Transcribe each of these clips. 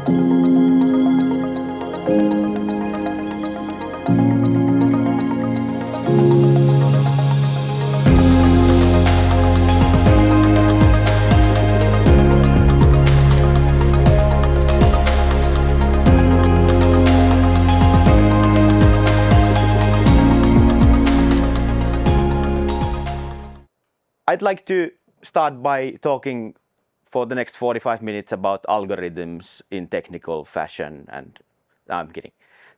I'd like to start by talking for the next 45 minutes about algorithms in technical fashion, and no, I'm kidding.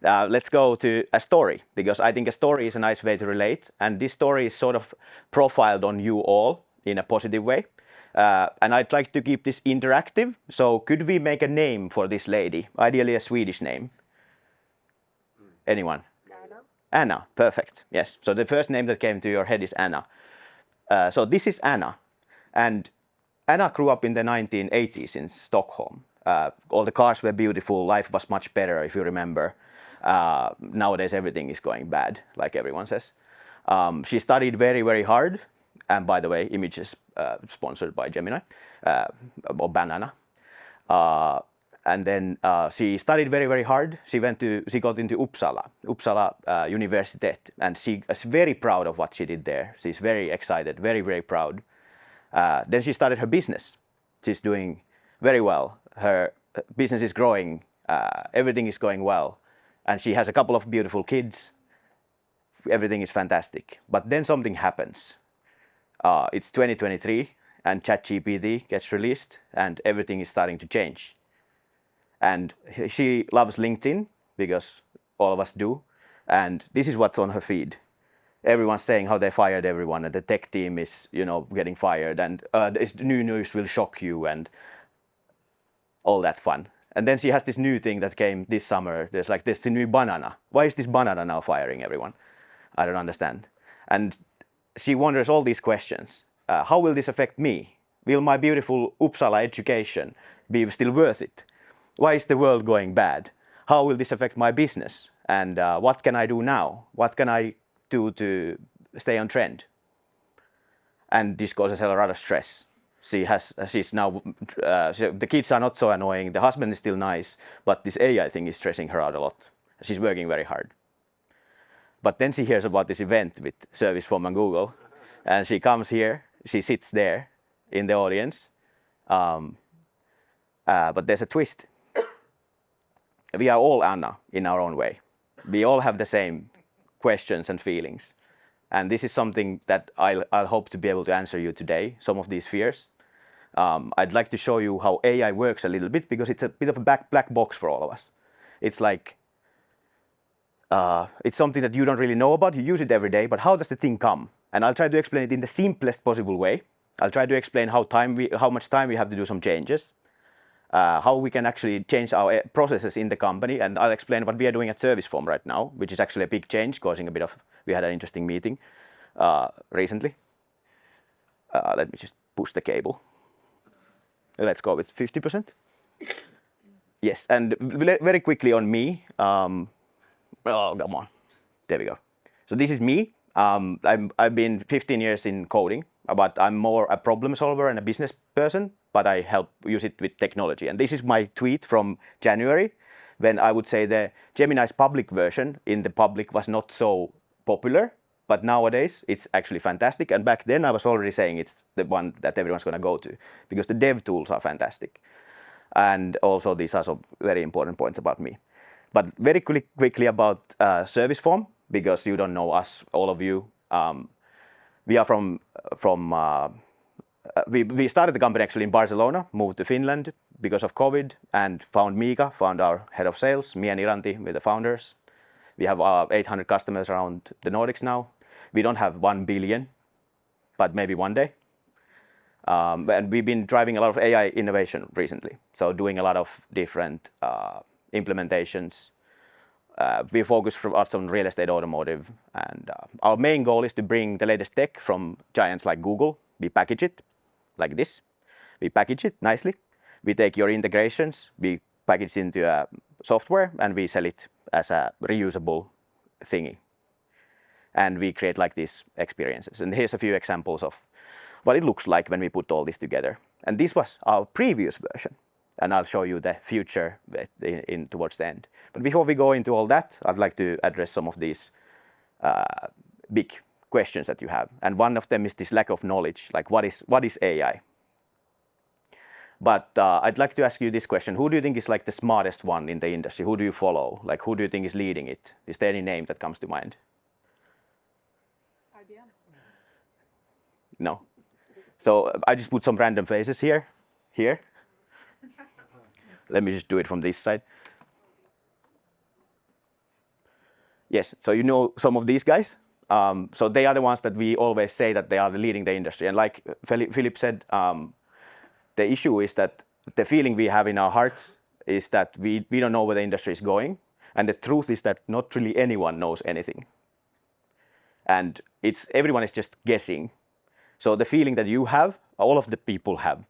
Let's go to a story, because I think a story is a nice way to relate, and this story is sort of profiled on you all in a positive way. And I'd like to keep this interactive, so could we make a name for this lady? Ideally a Swedish name. Anyone? Anna. Anna, perfect, yes. So the first name that came to your head is Anna. So this is Anna, and Anna grew up in the 1980s in Stockholm. All the cars were beautiful, life was much better, if you remember. Nowadays everything is going bad, like everyone says. She studied very, very hard, and by the way, images sponsored by Gemini, or Banana. And then she studied very, very hard. She got into Uppsala Universitet, and she is very proud of what she did there. She's very excited, very, very proud. Then she started her business. She's doing very well. Her business is growing. Everything is going well. And she has a couple of beautiful kids. Everything is fantastic. But then something happens. It's 2023, and ChatGPT gets released, and everything is starting to change. And she loves LinkedIn, because all of us do. And this is what's on her feed. Everyone's saying how they fired everyone, and the tech team is, getting fired, and this new news will shock you, and all that fun. And then she has this new thing that came this summer. There's like this new banana. Why is this banana now firing everyone? I don't understand. And she wonders all these questions. How will this affect me? Will my beautiful Uppsala education be still worth it? Why is the world going bad? How will this affect my business? And what can I do now? What can I do to stay on trend? And this causes her a lot of stress. She's now, the kids are not so annoying, the husband is still nice, but this AI thing is stressing her out a lot. She's working very hard. But then she hears about this event with Serviceform and Google, and she comes here, she sits there in the audience, but there's a twist. We are all Anna in our own way. We all have the same questions and feelings. And this is something that I'll hope to be able to answer you today, some of these fears. I'd like to show you how AI works a little bit, because it's a bit of a black box for all of us. It's like, it's something that you don't really know about, you use it every day, but how does the thing come? And I'll try to explain it in the simplest possible way. I'll try to explain how much time we have to do some changes. How we can actually change our processes in the company, and I'll explain what we are doing at Serviceform right now, which is actually a big change, causing a bit of, we had an interesting meeting recently. Let me just push the cable. Let's go with 50%. Yes, and very quickly on me. Oh, come on. There we go. So this is me. I've been 15 years in coding, but I'm more a problem solver and a business person, but I help use it with technology. And this is my tweet from January, when I would say the Gemini's public version in the public was not so popular, but nowadays it's actually fantastic. And back then I was already saying it's the one that everyone's going to go to, because the dev tools are fantastic. And also these are some very important points about me. But very quickly about Serviceform, because you don't know us, all of you. We are we started the company actually in Barcelona, moved to Finland because of COVID, and found Miika, found our head of sales, me and Iranti, with the founders. We have 800 customers around the Nordics now. We don't have 1 billion, but maybe one day. And we've been driving a lot of AI innovation recently. So doing a lot of different implementations. We focus on real estate, automotive, and our main goal is to bring the latest tech from giants like Google. We package it like this. We package it nicely. We take your integrations, we package it into a software, and we sell it as a reusable thingy. And we create like these experiences. And here's a few examples of what it looks like when we put all this together. And this was our previous version. and I'll show you the future towards the end. But before we go into all that, I'd like to address some of these big questions that you have. And one of them is this lack of knowledge, like what is AI? But I'd like to ask you this question. Who do you think is like the smartest one in the industry? Who do you follow? Like who do you think is leading it? Is there any name that comes to mind? IBM. No. So I just put some random faces here. Let me just do it from this side. Yes, so you know some of these guys. So they are the ones that we always say that they are leading the industry. And like Philip said, the issue is that the feeling we have in our hearts is that we don't know where the industry is going. And the truth is that not really anyone knows anything. And everyone is just guessing. So the feeling that you have, all of the people have.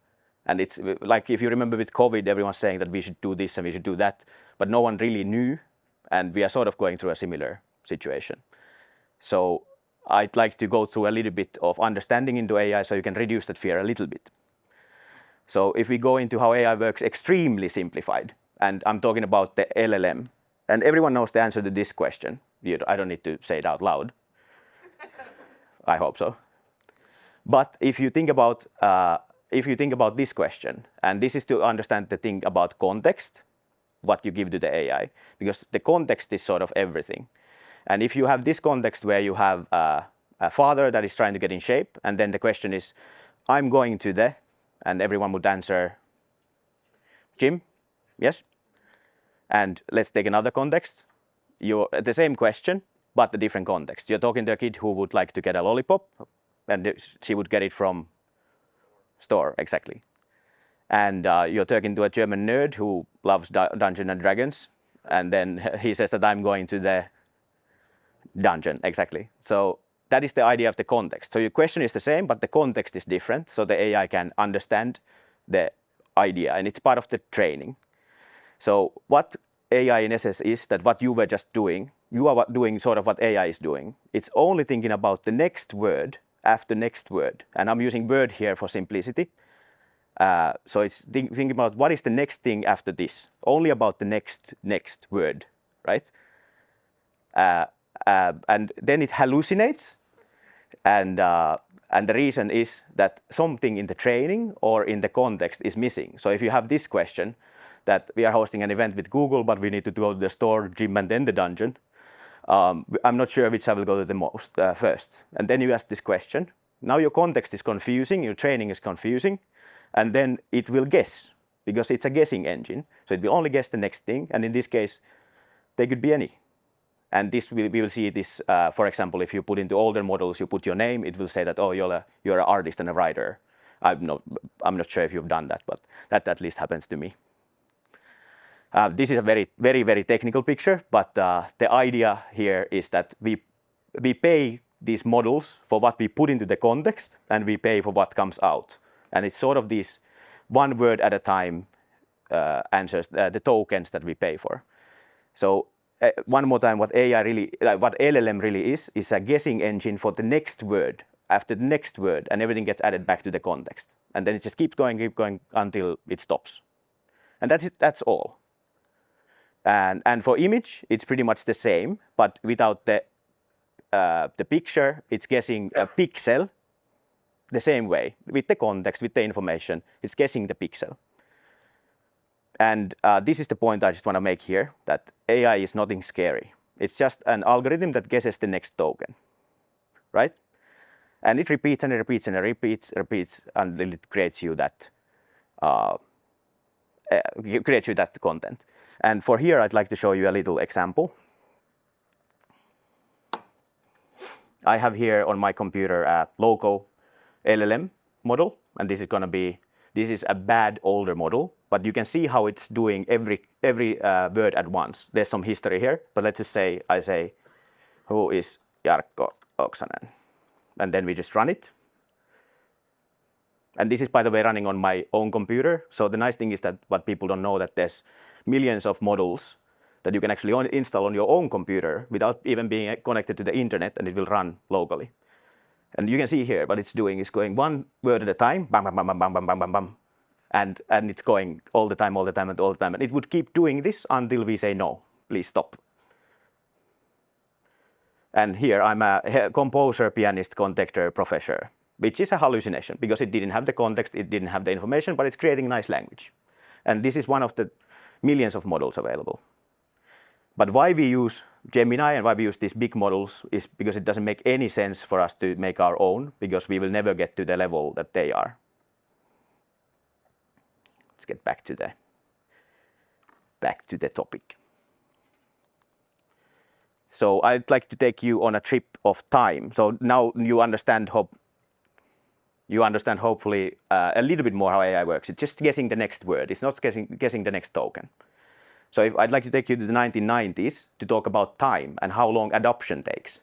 And it's like if you remember with COVID, everyone's saying that we should do this and we should do that, but no one really knew. And we are sort of going through a similar situation. So I'd like to go through a little bit of understanding into AI so you can reduce that fear a little bit. So if we go into how AI works extremely simplified, and I'm talking about the LLM, and everyone knows the answer to this question. I don't need to say it out loud. I hope so. But if you think about this question, and this is to understand the thing about context, what you give to the AI, because the context is sort of everything. And if you have this context where you have a father that is trying to get in shape, and then the question is, I'm going to the, and everyone would answer, gym, yes? And let's take another context. You're the same question, but a different context. You're talking to a kid who would like to get a lollipop, and she would get it from store, exactly. And you're talking to a German nerd who loves Dungeons and Dragons, and then he says that I'm going to the dungeon, exactly. So that is the idea of the context. So your question is the same, but the context is different, so the AI can understand the idea, and it's part of the training. So what AI in essence is that what you were just doing, you are doing sort of what AI is doing. It's only thinking about the next word after next word, and I'm using word here for simplicity. So it's thinking about what is the next thing after this, only about the next word, right? And then it hallucinates, and the reason is that something in the training or in the context is missing. So if you have this question, that we are hosting an event with Google, but we need to go to the store, gym, and then the dungeon, I'm not sure which I will go to the most first. And then you ask this question. Now your context is confusing, your training is confusing, and then it will guess, because it's a guessing engine. So it will only guess the next thing, and in this case, they could be any. And we will see this, for example, if you put into older models, you put your name, it will say that, oh, you're an artist and a writer. I'm not sure if you've done that, but that at least happens to me. This is a very, very, very technical picture, but the idea here is that we pay these models for what we put into the context, and we pay for what comes out. And it's sort of these one word at a time answers, the tokens that we pay for. So one more time, what LLM really is a guessing engine for the next word, after the next word, and everything gets added back to the context. And then it just keeps going until it stops. And that's all. And for image, it's pretty much the same, but without the picture, it's guessing a pixel the same way, with the context, with the information, it's guessing the pixel. And this is the point I just want to make here, that AI is nothing scary. It's just an algorithm that guesses the next token, right? And it repeats and it repeats and it repeats until it creates you that content. And for here, I'd like to show you a little example. I have here on my computer a local LLM model, and this is a bad older model, but you can see how it's doing every word at once. There's some history here, but let's just say I say, who is Jarkko Oksanen? And then we just run it. And this is, by the way, running on my own computer. So the nice thing is that what people don't know, that there's millions of models that you can actually install on your own computer without even being connected to the internet, and it will run locally. And you can see here what it's doing is going one word at a time, bam, bam, bam, bam, bam, bam, bam, bam, bam. and it's going all the time, and it would keep doing this until we say no, please stop. And here I'm a composer, pianist, contactor, professor, which is a hallucination because it didn't have the context, it didn't have the information, but it's creating nice language. And this is one of the millions of models available. But why we use Gemini and why we use these big models is because it doesn't make any sense for us to make our own, because we will never get to the level that they are. Let's get back to the topic. So I'd like to take you on a trip of time. So now you understand hopefully a little bit more how AI works. It's just guessing the next word. It's not guessing the next token. So I'd like to take you to the 1990s to talk about time and how long adoption takes.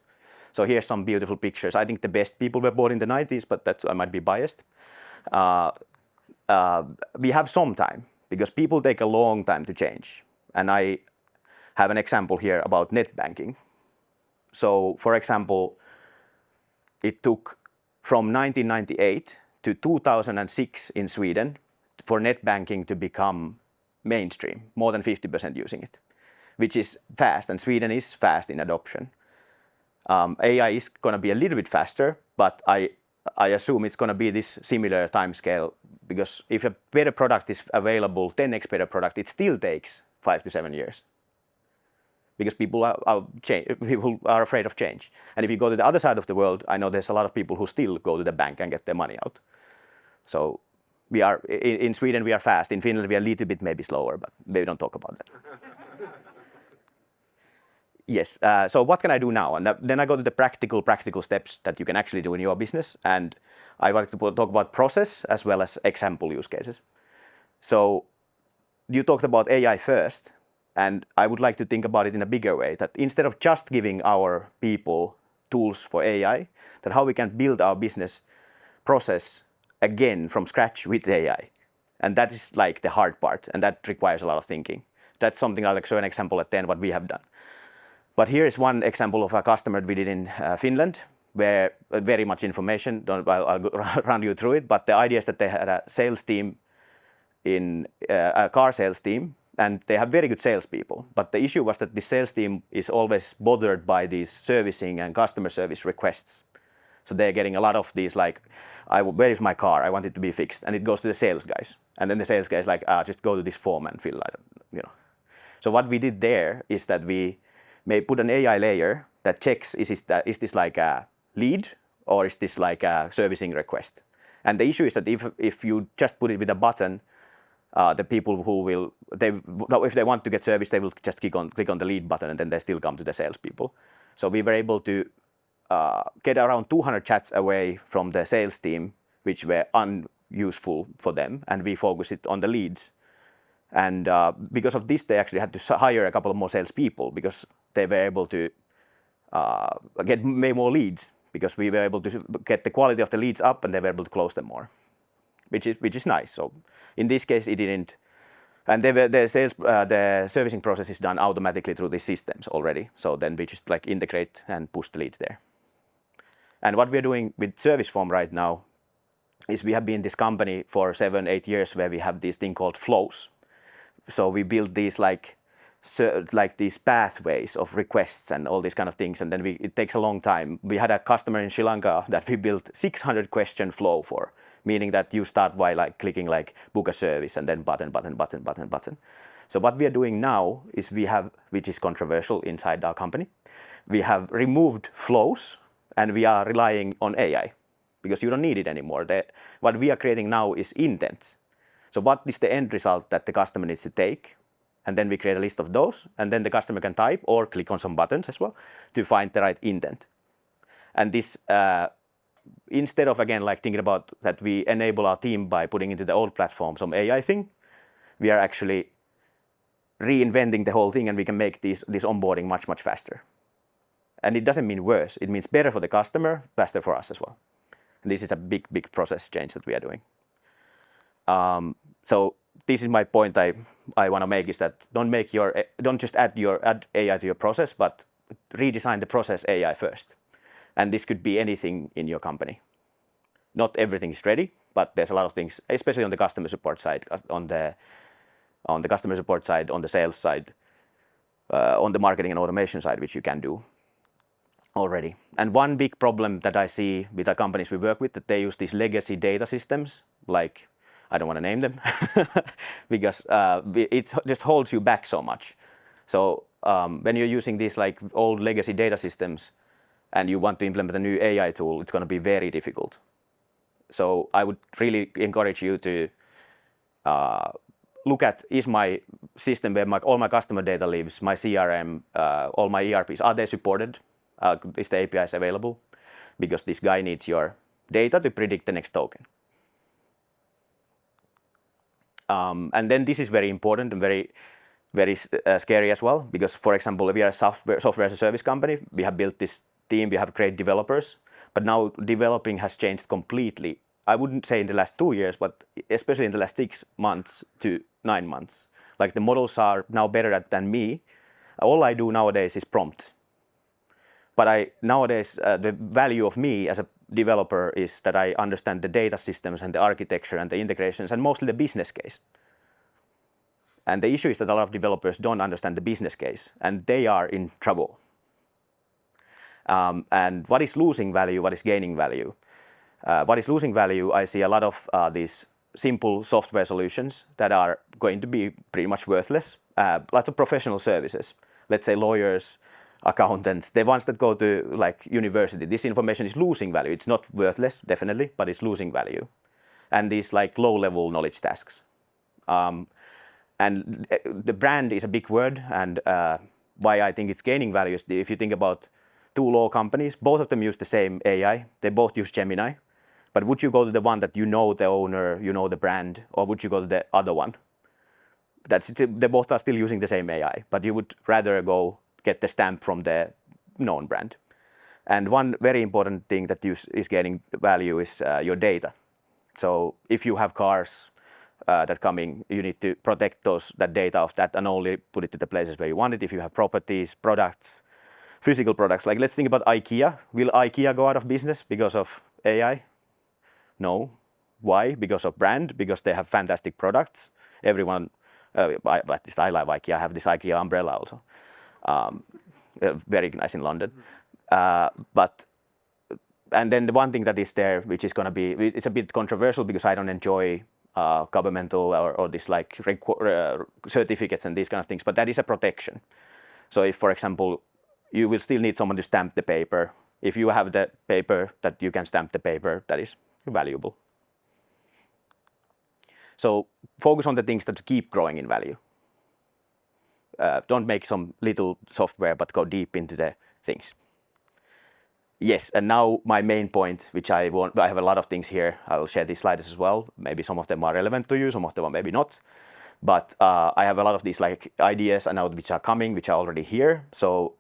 So here's some beautiful pictures. I think the best people were born in the 90s, but I might be biased. We have some time because people take a long time to change. And I have an example here about net banking. So for example, it took from 1998 to 2006 in Sweden for net banking to become mainstream, more than 50% using it, which is fast, and Sweden is fast in adoption. AI is going to be a little bit faster, but I assume it's going to be this similar time scale, because if a better product is available, 10x better product, it still takes 5 to 7 years. Because people are afraid of change. And if you go to the other side of the world, I know there's a lot of people who still go to the bank and get their money out. So we are in Sweden, we are fast. In Finland, we are a little bit maybe slower, but maybe don't talk about that. Yes. So what can I do now? And then I go to the practical steps that you can actually do in your business. And I want to talk about process as well as example use cases. So you talked about AI first. And I would like to think about it in a bigger way, that instead of just giving our people tools for AI, that how we can build our business process again from scratch with AI. And that is like the hard part, and that requires a lot of thinking. That's something I'll show an example at the end what we have done. But here is one example of a customer we did in Finland, where very much information, I'll run you through it, but the idea is that they had a sales team, a car sales team, and they have very good salespeople. But the issue was that the sales team is always bothered by these servicing and customer service requests. So they're getting a lot of these like, where is my car? I want it to be fixed. And it goes to the sales guys. And then the sales guys like, just go to this form and fill it. So what we did there is that we may put an AI layer that checks, is this like a lead or is this like a servicing request? And the issue is that if you just put it with a button, the people who if they want to get service, they will just click on the lead button, and then they still come to the salespeople. So we were able to get around 200 chats away from the sales team, which were unuseful for them, and we focused it on the leads. And because of this, they actually had to hire a couple of more salespeople because they were able to get more leads, because we were able to get the quality of the leads up, and they were able to close them more, which is nice. So in this case, it didn't, and the servicing process is done automatically through these systems already. So then we just like integrate and push the leads there. And what we're doing with Serviceform right now is we have been this company for 7-8 years where we have this thing called flows. So we build these like these pathways of requests and all these kind of things, and then it takes a long time. We had a customer in Sri Lanka that we built 600 question flow for, meaning that you start by like clicking like book a service and then button. So what we are doing now is which is controversial inside our company, we have removed flows and we are relying on AI because you don't need it anymore. What we are creating now is intent. So what is the end result that the customer needs to take? And then we create a list of those, and then the customer can type or click on some buttons as well to find the right intent. And this, instead of again like thinking about that we enable our team by putting into the old platform some AI thing, we are actually reinventing the whole thing, and we can make this onboarding much faster. And it doesn't mean worse; it means better for the customer, faster for us as well. And this is a big process change that we are doing. So this is my point I want to make, is that don't just add AI to your process, but redesign the process AI first. And this could be anything in your company. Not everything is ready, but there's a lot of things, especially on the customer support side, on the customer support side, on the sales side, on the marketing and automation side, which you can do already. And one big problem that I see with the companies we work with, that they use these legacy data systems, like, I don't want to name them, because it just holds you back so much. So when you're using these like old legacy data systems and you want to implement a new AI tool, it's going to be very difficult. So I would really encourage you to look at, is my system where all my customer data lives, my CRM, all my ERPs, are they supported? Is the APIs available? Because this guy needs your data to predict the next token. And then this is very important and very scary as well, because, for example, if we are a software as a service company, we have built this team, we have great developers, but now developing has changed completely. I wouldn't say in the last 2 years, but especially in the last 6 months to 9 months. Like, the models are now better than me. All I do nowadays is prompt. But nowadays, the value of me as a developer is that I understand the data systems and the architecture and the integrations and mostly the business case. And the issue is that a lot of developers don't understand the business case, and they are in trouble. And what is losing value? What is gaining value? What is losing value? I see a lot of these simple software solutions that are going to be pretty much worthless. Lots of professional services, let's say lawyers, accountants, the ones that go to like university. This information is losing value. It's not worthless, definitely, but it's losing value. And these like low-level knowledge tasks. And the brand is a big word, and why I think it's gaining value is if you think about 2 law companies, both of them use the same AI. They both use Gemini. But would you go to the one that you know the owner, you know the brand, or would you go to the other one? They both are still using the same AI, but you would rather go get the stamp from the known brand. And one very important thing that is gaining value is your data. So if you have cars that coming, you need to protect that data of that and only put it to the places where you want it. If you have properties, products, physical products, like let's think about IKEA. Will IKEA go out of business because of AI? No. Why? Because of brand, because they have fantastic products. Everyone, at least I love IKEA. I have this IKEA umbrella also. Very nice in London. And then the one thing that is there, which is going to be, it's a bit controversial because I don't enjoy governmental or this like certificates and these kind of things, but that is a protection. So if, for example, you will still need someone to stamp the paper. If you have the paper that you can stamp the paper, that is valuable. So focus on the things that keep growing in value. Don't make some little software, but go deep into the things. Yes, and now my main point, which I have a lot of things here. I'll share these slides as well. Maybe some of them are relevant to you, some of them are maybe not. But I have a lot of these like ideas and now which are coming, which are already here. So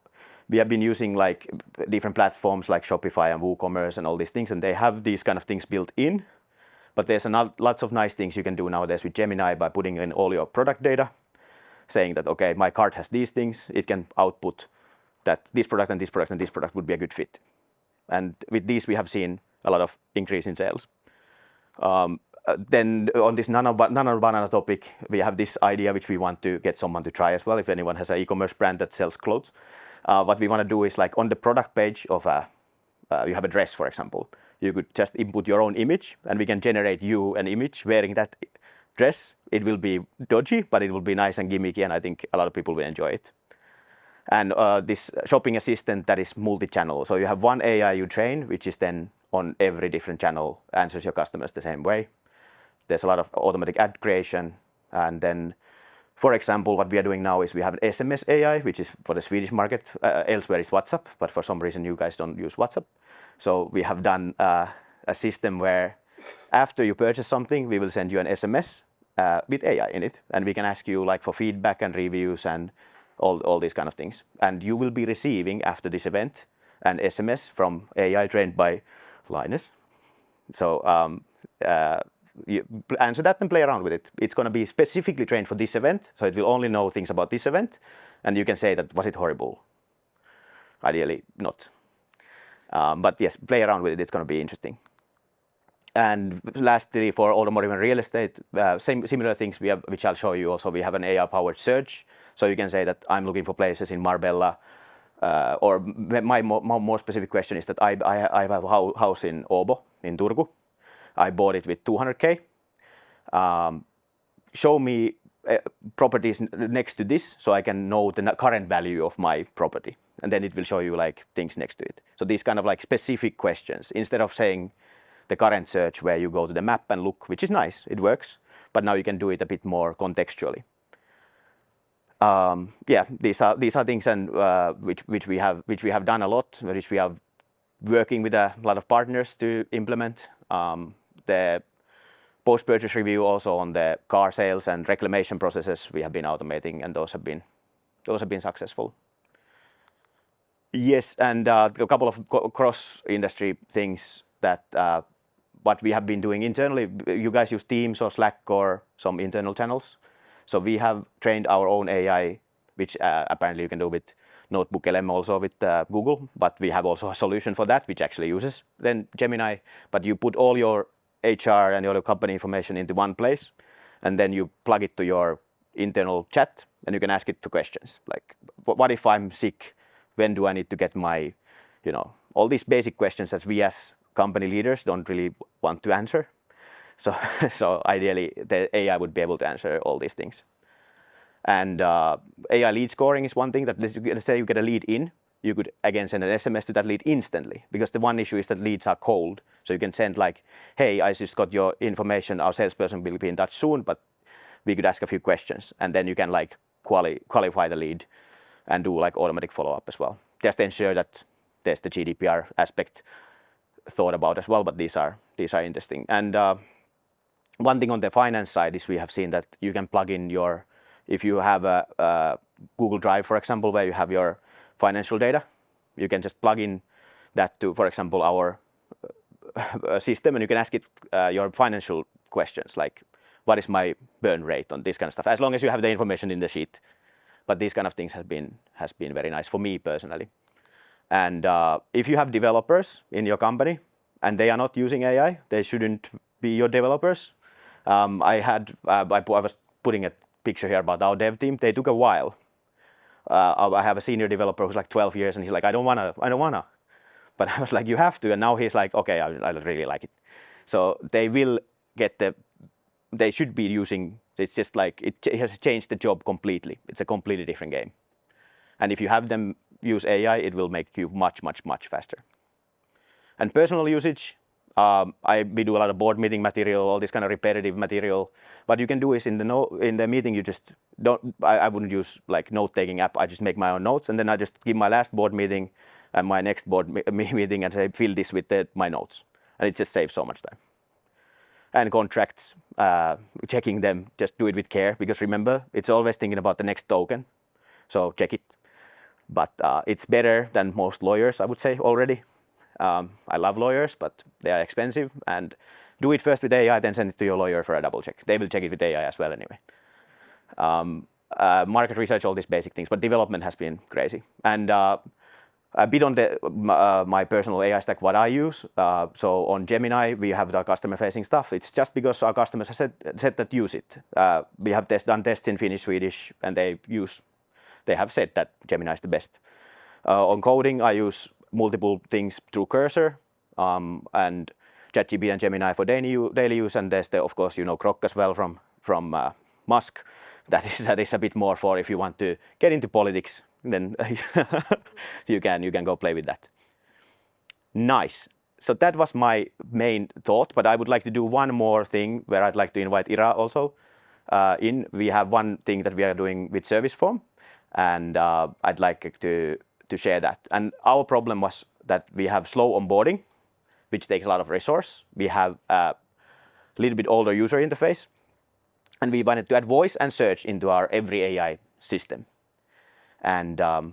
we have been using like different platforms like Shopify and WooCommerce and all these things, and they have these kind of things built in. But there's lots of nice things you can do nowadays with Gemini by putting in all your product data, saying that, okay, my cart has these things, it can output that this product and this product and this product would be a good fit. And with these, we have seen a lot of increase in sales. Then on this nano banana topic, we have this idea which we want to get someone to try as well. If anyone has an e-commerce brand that sells clothes, what we want to do is like on the product page of you have a dress, for example, you could just input your own image and we can generate you an image wearing that dress. It will be dodgy, but it will be nice and gimmicky, and I think a lot of people will enjoy it. And this shopping assistant that is multi-channel. So you have one AI you train, which is then on every different channel, answers your customers the same way. There's a lot of automatic ad creation. And then, for example, what we are doing now is we have an SMS AI, which is for the Swedish market. Elsewhere is WhatsApp, but for some reason you guys don't use WhatsApp. So we have done a system where after you purchase something, we will send you an SMS with AI in it. And we can ask you like for feedback and reviews and all these kind of things. And you will be receiving after this event an SMS from AI trained by Linus. So you answer that and play around with it. It's going to be specifically trained for this event, so it will only know things about this event, and you can say that, was it horrible? Ideally not. But yes, play around with it, it's going to be interesting. And lastly, for automotive and real estate, similar things we have, which I'll show you also. We have an AI-powered search, so you can say that I'm looking for places in Marbella, or my more specific question is that I have a house in Åbo, in Turku. I bought it with 200K. Show me properties next to this so I can know the current value of my property. And then it will show you like things next to it. So these kind of like specific questions, instead of saying the current search where you go to the map and look, which is nice, it works, but now you can do it a bit more contextually. Yeah, these are things and which we have done a lot, which we are working with a lot of partners to implement. The post-purchase review also on the car sales and reclamation processes we have been automating, and those have been successful. Yes, and a couple of cross-industry things that what we have been doing internally. You guys use Teams or Slack or some internal channels. So we have trained our own AI, which apparently you can do with NotebookLM also with Google, but we have also a solution for that, which actually uses then Gemini. But you put all your HR and your company information into one place, and then you plug it to your internal chat, and you can ask it 2 questions. Like, what if I'm sick? When do I need to get my, all these basic questions that we as company leaders don't really want to answer. So ideally, the AI would be able to answer all these things. And AI lead scoring is one thing that, let's say you get a lead in, you could again send an SMS to that lead instantly, because the one issue is that leads are cold. So you can send like, hey, I just got your information, our salesperson will be in touch soon, but we could ask a few questions, and then you can like qualify the lead and do like automatic follow-up as well. Just ensure that there's the GDPR aspect thought about as well, but these are interesting. And one thing on the finance side is we have seen that you can plug in if you have a Google Drive, for example, where you have your financial data, you can just plug in that to, for example, our system, and you can ask it your financial questions, like what is my burn rate on this kind of stuff, as long as you have the information in the sheet. But these kind of things has been very nice for me personally. And if you have developers in your company and they are not using AI, they shouldn't be your developers. I was putting a picture here about our dev team. They took a while. I have a senior developer who's like 12 years, and he's like, I don't wanna. But I was like, you have to. And now he's like, okay, I really like it. So they will they should be using, it's just like, it has changed the job completely. It's a completely different game. And if you have them use AI, it will make you much, much, much faster. And personal usage, we do a lot of board meeting material, all this kind of repetitive material. What you can do is in the meeting, you just I wouldn't use like note-taking app. I just make my own notes, and then I just give my last board meeting and my next board meeting and say, fill this with my notes. And it just saves so much time. And contracts, checking them, just do it with care, because remember, it's always thinking about the next token. So check it. But it's better than most lawyers, I would say, already. I love lawyers, but they are expensive. And do it first with AI, then send it to your lawyer for a double check. They will check it with AI as well anyway. Market research, all these basic things, but development has been crazy. And a bit on my personal AI stack, what I use. So on Gemini, we have the customer-facing stuff. It's just because our customers have said that use it. We have done tests in Finnish, Swedish, and they have said that Gemini is the best. On coding, I use multiple things through Cursor, and ChatGPT and Gemini for daily use. And there's of course, Grok as well from Musk. That is a bit more for if you want to get into politics, then you can go play with that. Nice. So that was my main thought, but I would like to do one more thing where I'd like to invite Ira also in. We have one thing that we are doing with Serviceform, and I'd like to share that. And our problem was that we have slow onboarding, which takes a lot of resource. We have a little bit older user interface, and we wanted to add voice and search into our every AI system. And I'll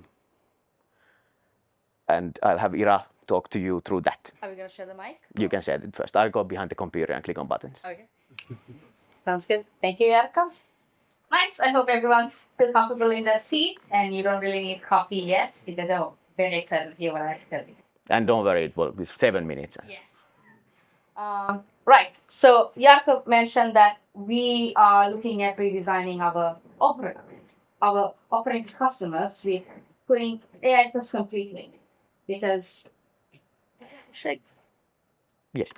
have Ira talk to you through that. Are we going to share the mic? You can share it first. I'll go behind the computer and click on buttons. Okay. Sounds good. Thank you, Jarkko. Nice. I hope everyone's still comfortable in their seat and you don't really need coffee yet, because I'm very excited to hear what I have to tell you. And don't worry, it will be 7 minutes. Yes. Right. So Jarkko mentioned that we are looking at redesigning our offering to customers with putting AI first completely, because Yes.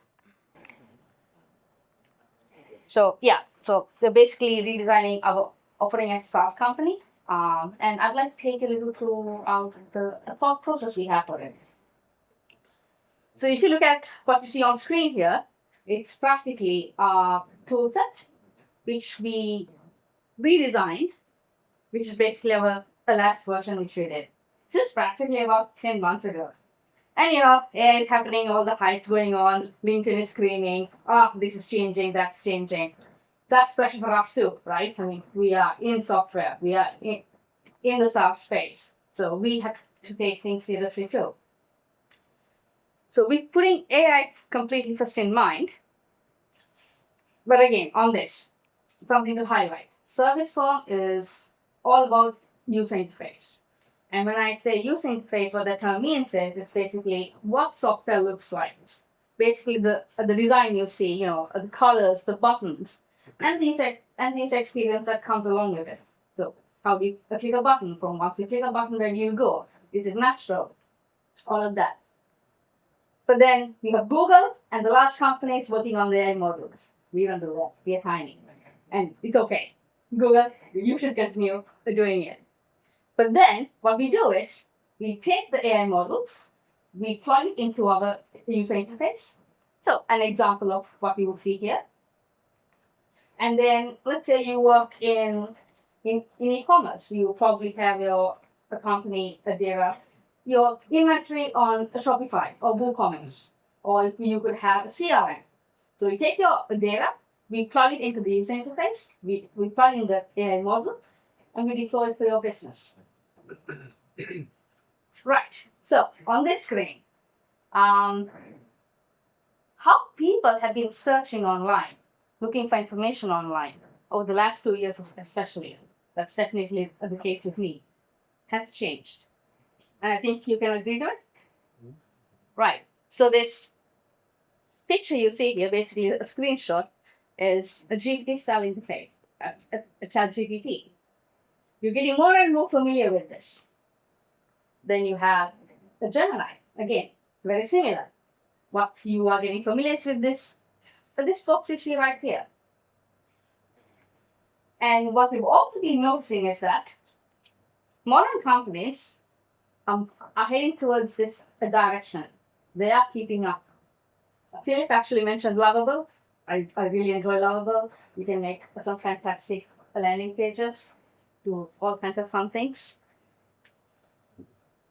so yeah, so they're basically redesigning our offering as a SaaS company. And I'd like to take a little through the thought process we have for it. So if you look at what you see on screen here, it's practically a tool set which we redesigned, which is basically our last version which we did. This is practically about 10 months ago. And AI is happening, all the hype going on, LinkedIn is screaming, this is changing, that's changing. That's pressure for us too, right? I mean, we are in software, we are in the SaaS space. So we have to take things seriously too. So we're putting AI completely first in mind. But again, on this, something to highlight. Serviceform is all about user interface. And when I say user interface, what that term means is it's basically what software looks like. Basically, the design you see, the colors, the buttons, and the experience that comes along with it. So, how do you click a button? From once you click a button, where do you go? Is it natural? All of that. But then we have Google and the large companies working on their AI models. We don't do that. We are tiny. And it's okay. Google, you should continue doing it. But then what we do is we take the AI models, we plug it into our user interface. So an example of what we will see here. And then let's say you work in e-commerce. You probably have a company data, your inventory on Shopify or WooCommerce, or you could have a CRM. So we take your data, we plug it into the user interface, we plug in the AI model, and we deploy it for your business. Right. So on this screen, how people have been searching online, looking for information online over the last 2 years especially, that's definitely the case with me, has changed. And I think you can agree to it? Right. So this picture you see here, basically a screenshot, is a GPT-style interface, a chat GPT. You're getting more and more familiar with this. Then you have a Gemini. Again, very similar. What you are getting familiar with this box you see right here. And what we've also been noticing is that modern companies are heading towards this direction. They are keeping up. Philip actually mentioned Lovable. I really enjoy Lovable. You can make some fantastic landing pages, do all kinds of fun things.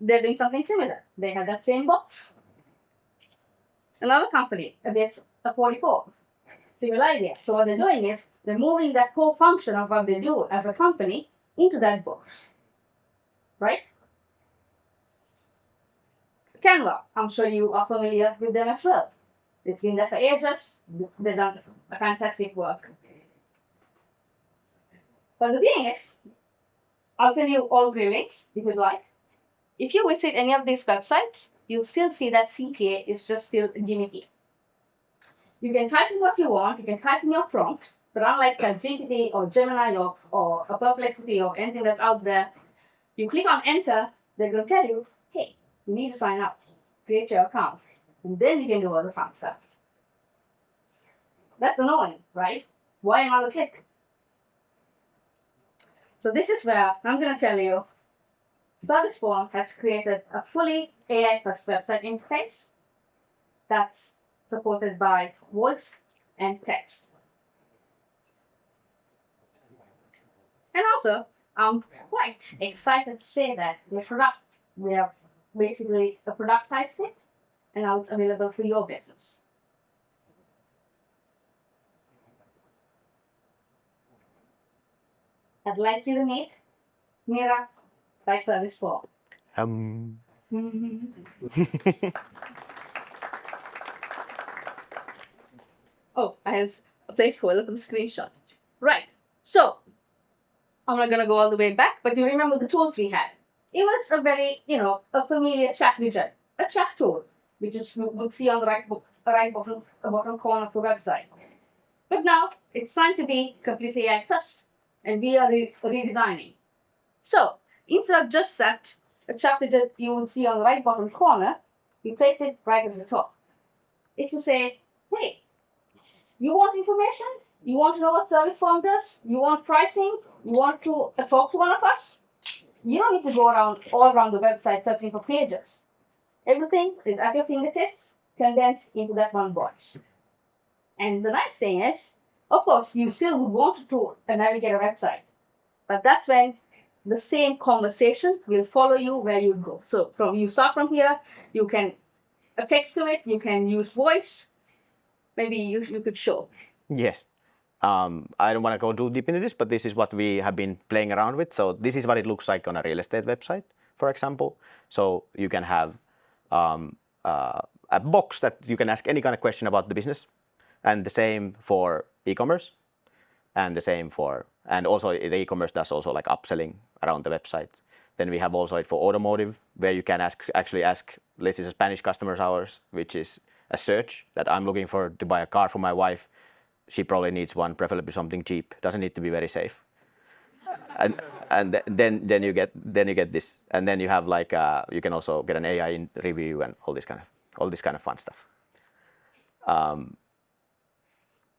They're doing something similar. They have that same box. Another company, a 44, similar idea. So what they're doing is they're moving that core function of what they do as a company into that box, right? Canva, I'm sure you are familiar with them as well. It's been there for ages. They've done a fantastic work. But the thing is, I'll send you all 3 links if you'd like. If you visit any of these websites, you'll still see that CTA is just still gimmicky. You can type in what you want, you can type in your prompt, but unlike ChatGPT or Gemini or a Perplexity or anything that's out there, you click on enter, they're going to tell you, hey, you need to sign up, create your account, and then you can do all the fun stuff. That's annoying, right? Why another click? So this is where I'm going to tell you Serviceform has created a fully AI-first website interface that's supported by voice and text. And also, I'm quite excited to say that we have basically a productized it, and now it's available for your business. I'd like you to meet Mira by Serviceform. Oh, I have a placeholder for the screenshot. Right. So, I'm not going to go all the way back, but you remember the tools we had. It was a very, a familiar chat widget, a chat tool, which is you would see on the right bottom corner of the website. But now it's time to be completely AI first, and we are redesigning. So instead of just that, a chapter that you will see on the right bottom corner, we place it right at the top. It's to say, hey, you want information? You want to know what Serviceform does? You want pricing? You want to talk to one of us? You don't need to go all around the website searching for pages. Everything is at your fingertips, condensed into that one box. And the nice thing is, of course, you still would want to navigate a website, but that's when the same conversation will follow you where you go. So you start from here, you can text to it, you can use voice. Maybe you could show. Yes. I don't want to go too deep into this, but this is what we have been playing around with. So this is what it looks like on a real estate website, for example. So you can have a box that you can ask any kind of question about the business, and the same for e-commerce, and the same for, and also the e-commerce does also like upselling around the website. Then we have also it for automotive, where you can actually ask, this is a Spanish customers hours, which is a search that I'm looking for to buy a car for my wife. She probably needs one, preferably something cheap. Doesn't need to be very safe. And then you get this, and then you have like you can also get an AI review and all this kind of fun stuff.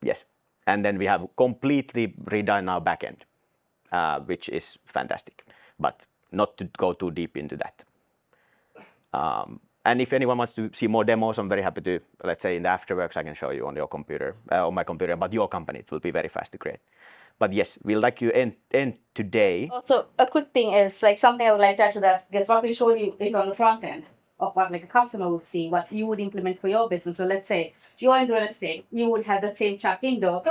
Yes, and then we have completely redone our backend, which is fantastic, but not to go too deep into that. And if anyone wants to see more demos, I'm very happy to, let's say in the afterworks, I can show you on your computer, on my computer about your company. It will be very fast to create. But yes, we'll like you end today. Also, a quick thing is like something I would like to add to that, because what we showed you is on the front end of what like a customer would see, what you would implement for your business. So let's say you're in real estate, you would have the same chat window,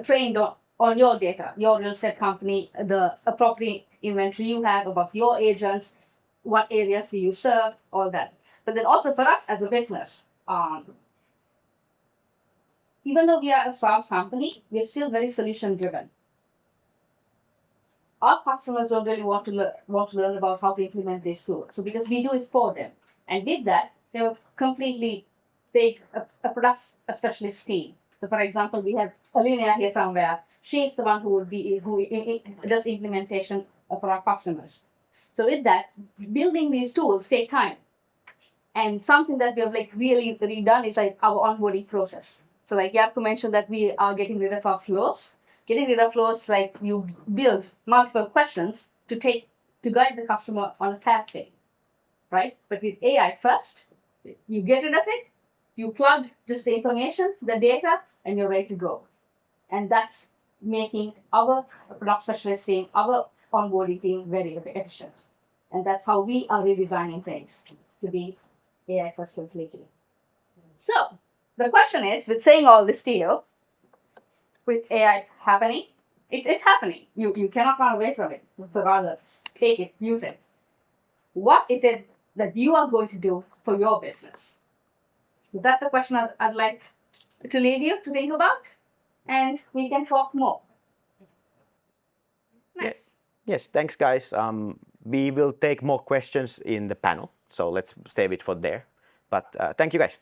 trained on your data, your real estate company, the property inventory you have about your agents, what areas do you serve, all that. But then also for us as a business, even though we are a SaaS company, we're still very solution driven. Our customers don't really want to learn about how to implement this tool. So because we do it for them, and with that, they'll completely take a product specialist team. So for example, we have Alina here somewhere. She's the one who does implementation for our customers. So with that, building these tools take time. And something that we have like really redone is like our onboarding process. So like Jarkko mentioned that we are getting rid of our flows. Getting rid of flows, like you build multiple questions to guide the customer on a pathway, right? But with AI first, you get rid of it, you plug just the information, the data, and you're ready to go. And that's making our product specialist team, our onboarding team very efficient. And that's how we are redesigning things to be AI first completely. So the question is, with saying all this to you, with AI happening, it's happening. You cannot run away from it. So rather, take it, use it. What is it that you are going to do for your business? So that's a question I'd like to leave you to think about, and we can talk more. Nice. Yes, thanks guys. We will take more questions in the panel, so let's save it for there. But thank you guys.